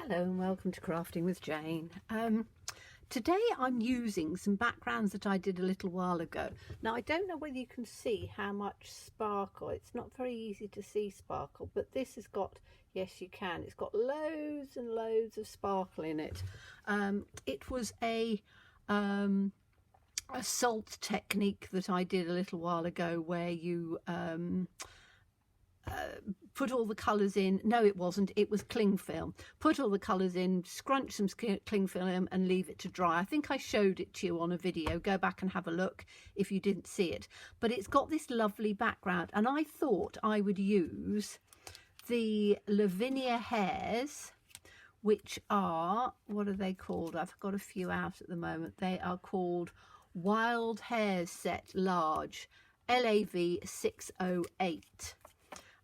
Hello and welcome to Crafting with Jane. Today I'm using some backgrounds that I did a little while ago. Now I don't know whether you can see how much sparkle. It's not very easy to see sparkle, but this has got, yes you can, it's got loads and loads of sparkle in it. It was a salt technique that I did a little while ago where you put all the colours in. No, it wasn't, it was cling film. Put all the colours in, scrunch some cling film and leave it to dry. I think I showed it to you on a video. Go back and have a look if you didn't see it. But it's got this lovely background, and I thought I would use the Lavinia hares, which are, what are they called? I've got a few out at the moment. They are called Wild Hares Set Large, LAV 608.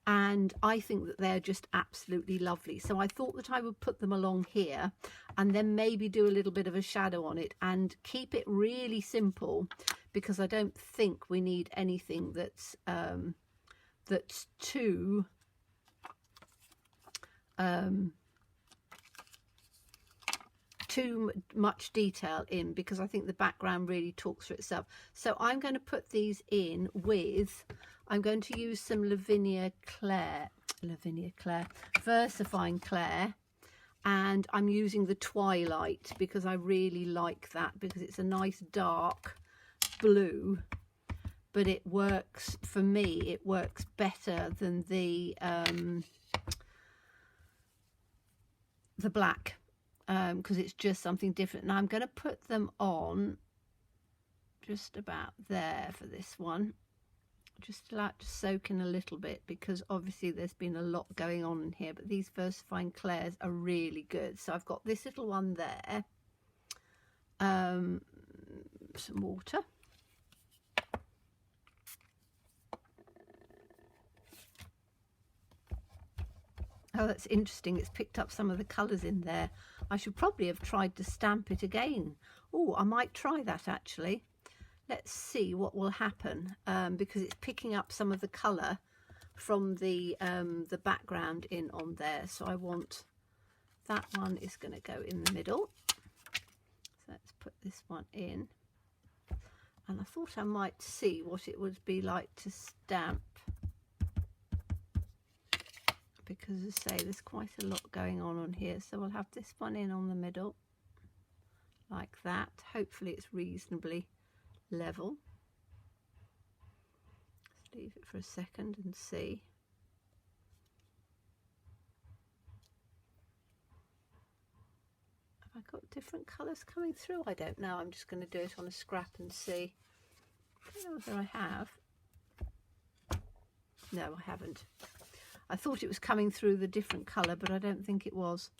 And I think that they're just absolutely lovely. So I thought that I would put them along here and then maybe do a little bit of a shadow on it and keep it really simple, because I don't think we need anything that's too much detail in, because I think the background really talks for itself. So I'm going to put these in with, I'm going to use some Lavinia Clare, Versifying Clare, and I'm using the Twilight because I really like that, because it's a nice dark blue, but it works, for me, it works better than the black, because it's just something different. Now I'm going to put them on just about there for this one, just to allow it to soak in a little bit, because obviously there's been a lot going on in here, but these Versifying Clares are really good. So I've got this little one there, some water, oh that's interesting, it's picked up some of the colours in there. I should probably have tried to stamp it again. Oh, I might try that actually. Let's see what will happen, because it's picking up some of the colour from the background in on there. So I want, that one is going to go in the middle. So let's put this one in. And I thought I might see what it would be like to stamp, because as I say, there's quite a lot going on here. So we'll have this one in on the middle like that. Hopefully it's reasonably level. Let's leave it for a second and see. Have I got different colours coming through? I don't know. I'm just going to do it on a scrap and see. I don't know whether I have. No, I haven't. I thought it was coming through the different colour, but I don't think it was.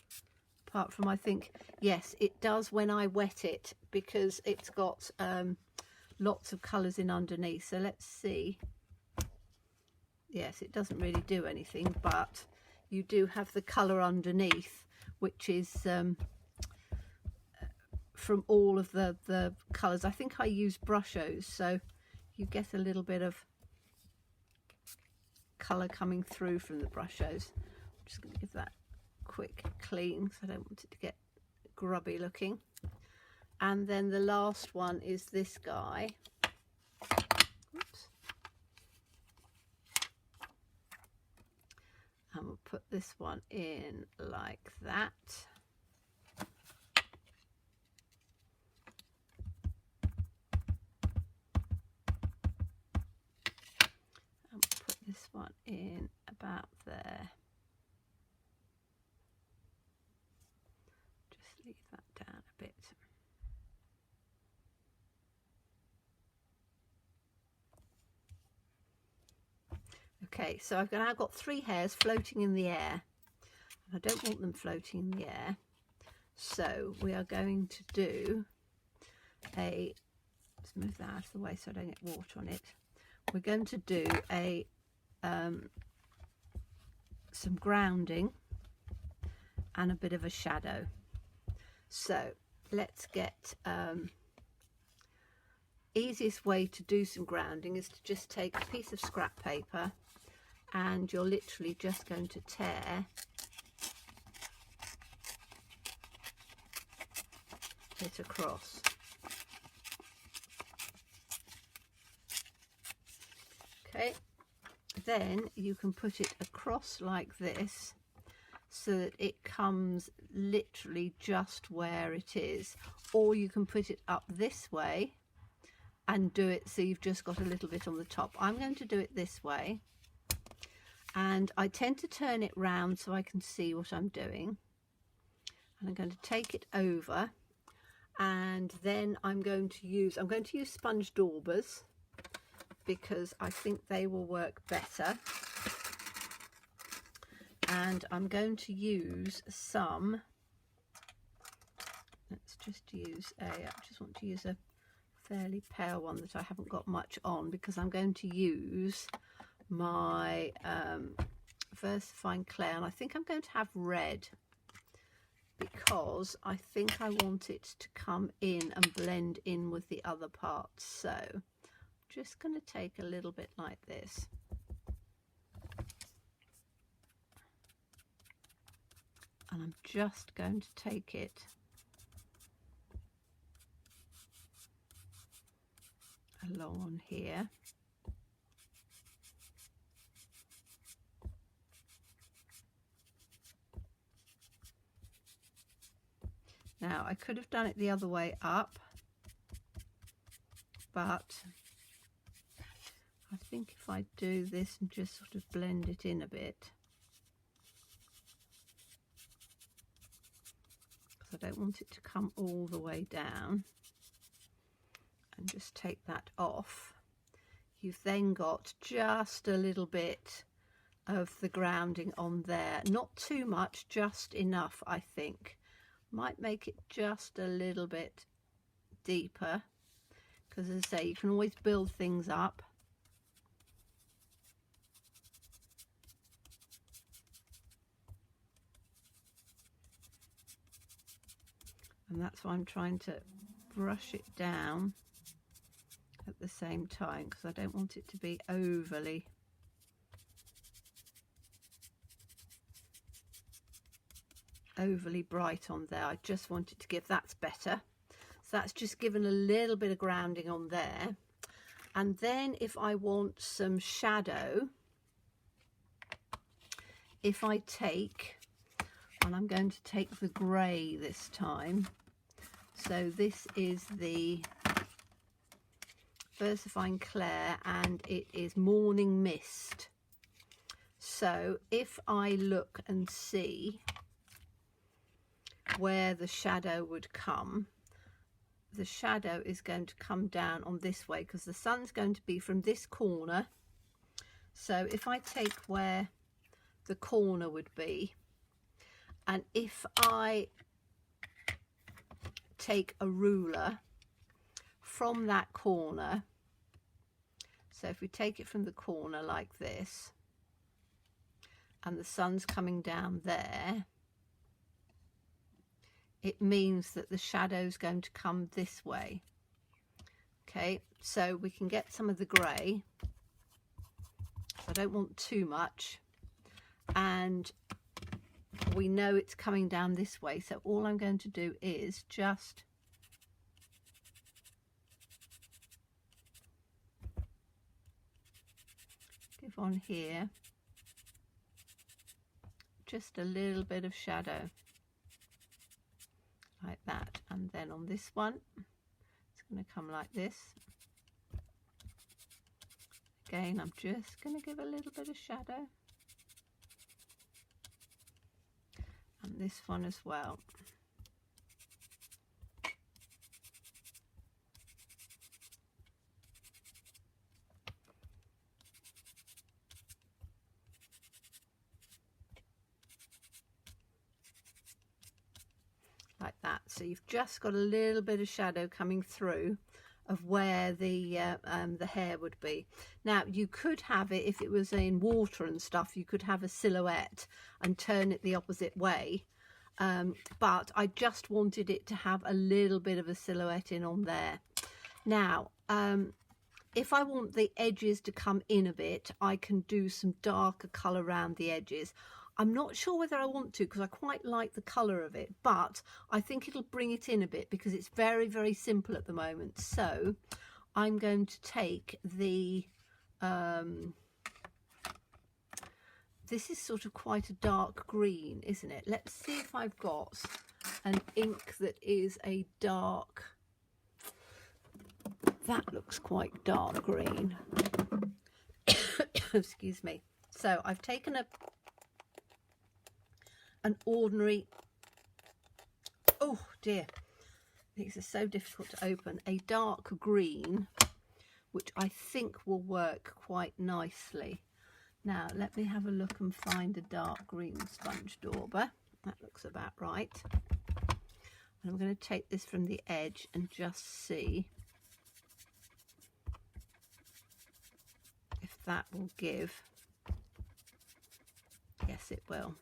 Apart from, I think, yes, it does when I wet it, because it's got lots of colours in underneath. So let's see. Yes, it doesn't really do anything, but you do have the colour underneath, which is from all of the colours. I think I use Brushos, so you get a little bit of colour coming through from the Brushos. I'm just going to give that a quick clean, because I don't want it to get grubby looking. And then the last one is this guy. Oops. And we'll put this one in like that. And we'll put this one in about there. Just leave that down a bit. Okay, so I've now got 3 hairs floating in the air. I don't want them floating in the air. So we are going to do a, let's move that out of the way so I don't get water on it. We're going to do a some grounding and a bit of a shadow. So let's get, easiest way to do some grounding is to just take a piece of scrap paper, and you're literally just going to tear it across. Okay, then you can put it across like this so that it comes literally just where it is, or you can put it up this way and do it so you've just got a little bit on the top. I'm going to do it this way, and I tend to turn it round so I can see what I'm doing, and I'm going to take it over, and then I'm going to use sponge daubers because I think they will work better, and I'm going to use some, let's just use I just want to use a fairly pale one that I haven't got much on, because I'm going to use my VersaFine clay, and I think I'm going to have red because I think I want it to come in and blend in with the other parts. So I'm just going to take a little bit like this, and I'm just going to take it along on here. Now I could have done it the other way up, but I think if I do this and just sort of blend it in a bit, because I don't want it to come all the way down, and just take that off, you've then got just a little bit of the grounding on there. Not too much, just enough, I think. Might make it just a little bit deeper, because as I say, you can always build things up. And that's why I'm trying to brush it down at the same time, because I don't want it to be overly bright on there. I just want it to give, that's better. So that's just given a little bit of grounding on there. And then if I want some shadow, if I take, and I'm going to take the grey this time, so this is the VersaFine Claire, and it is Morning Mist. So if I look and see where the shadow would come, the shadow is going to come down on this way, because the sun's going to be from this corner. So if I take where the corner would be, and if I take a ruler from that corner, so if we take it from the corner like this, and the sun's coming down there, it means that the shadow's going to come this way. Okay, so we can get some of the grey. I don't want too much, and we know it's coming down this way, so all I'm going to do is just give on here just a little bit of shadow like that, and then on this one it's going to come like this. Again, I'm just going to give a little bit of shadow, and this one as well. Like that. So you've just got a little bit of shadow coming through of where the hair would be. Now you could have it, if it was in water and stuff, you could have a silhouette and turn it the opposite way, but I just wanted it to have a little bit of a silhouette in on there. Now if I want the edges to come in a bit, I can do some darker colour around the edges. I'm not sure whether I want to, because I quite like the colour of it, but I think it'll bring it in a bit because it's very, very simple at the moment. So I'm going to take the, this is sort of quite a dark green, isn't it? Let's see if I've got an ink that is a dark, that looks quite dark green. Excuse me. So I've taken an ordinary, oh dear, these are so difficult to open, a dark green, which I think will work quite nicely. Now let me have a look and find a dark green sponge dauber. That looks about right. And I'm going to take this from the edge and just see if that will give. Yes, it will.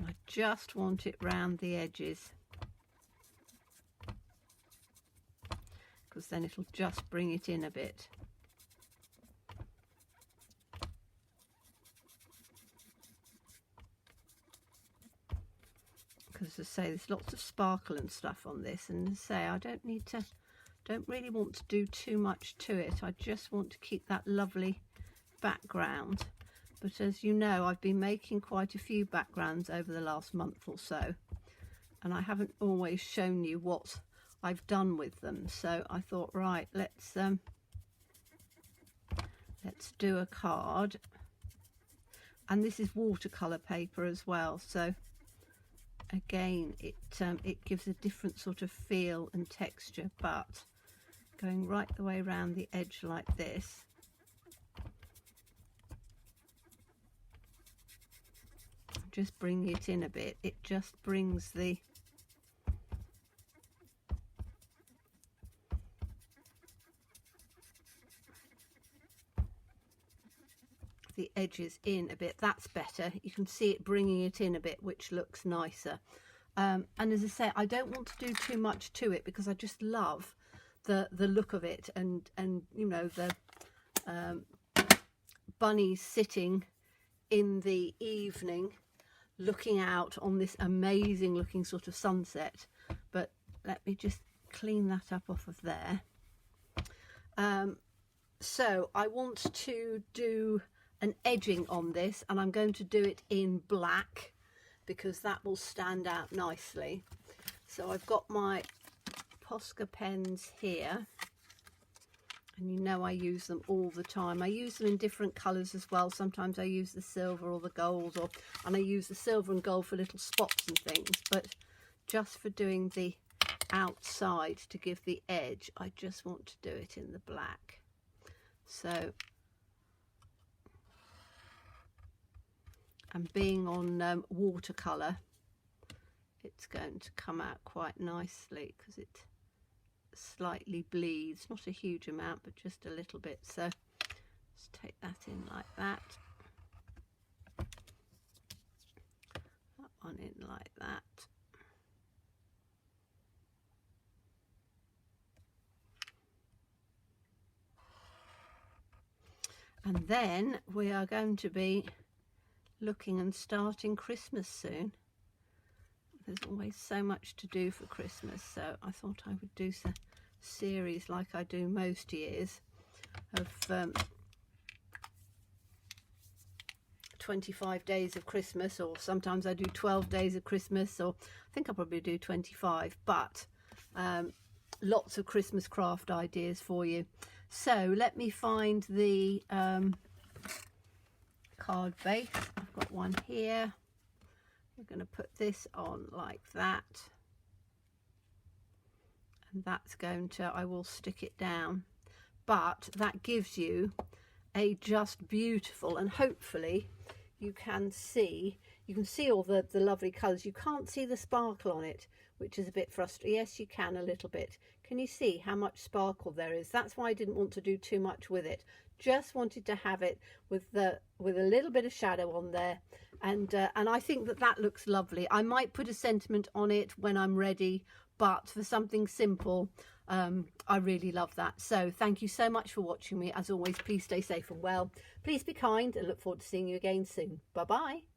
I just want it round the edges, because then it'll just bring it in a bit. Because as I say, there's lots of sparkle and stuff on this, and as I say, I don't really want to do too much to it. I just want to keep that lovely background. But as you know, I've been making quite a few backgrounds over the last month or so, and I haven't always shown you what I've done with them. So I thought, right, let's do a card. And this is watercolor paper as well, so again it gives a different sort of feel and texture, but going right the way around the edge like this, just bring it in a bit. It just brings the edges in a bit. That's better. You can see it bringing it in a bit, which looks nicer. And as I say, I don't want to do too much to it because I just love the look of it, and you know, the bunnies sitting in the evening looking out on this amazing looking sort of sunset. But let me just clean that up off of there. So I want to do an edging on this, and I'm going to do it in black because that will stand out nicely. So I've got my Posca pens here, and you know I use them all the time. I use them in different colours as well. Sometimes I use the silver or the gold, and I use the silver and gold for little spots and things, but just for doing the outside to give the edge, I just want to do it in the black. So, and being on watercolour, it's going to come out quite nicely because it slightly bleeds, not a huge amount but just a little bit. So let's take that in like that, that one in like that. And then we are going to be looking and starting Christmas soon. There's always so much to do for Christmas, so I thought I would do a series like I do most years of 25 days of Christmas, or sometimes I do 12 days of Christmas, or I think I'll probably do 25, but lots of Christmas craft ideas for you. So let me find the card base. I've got one here. We're going to put this on like that, and that's going to, I will stick it down, but that gives you a just beautiful, and hopefully you can see all the lovely colours. You can't see the sparkle on it, which is a bit frustrating. Yes, you can a little bit. Can you see how much sparkle there is? That's why I didn't want to do too much with it. Just wanted to have it with a little bit of shadow on there, and I think that looks lovely. I might put a sentiment on it when I'm ready, but for something simple, I really love that. So thank you so much for watching me. As always, please stay safe and well. Please be kind, and look forward to seeing you again soon. Bye bye.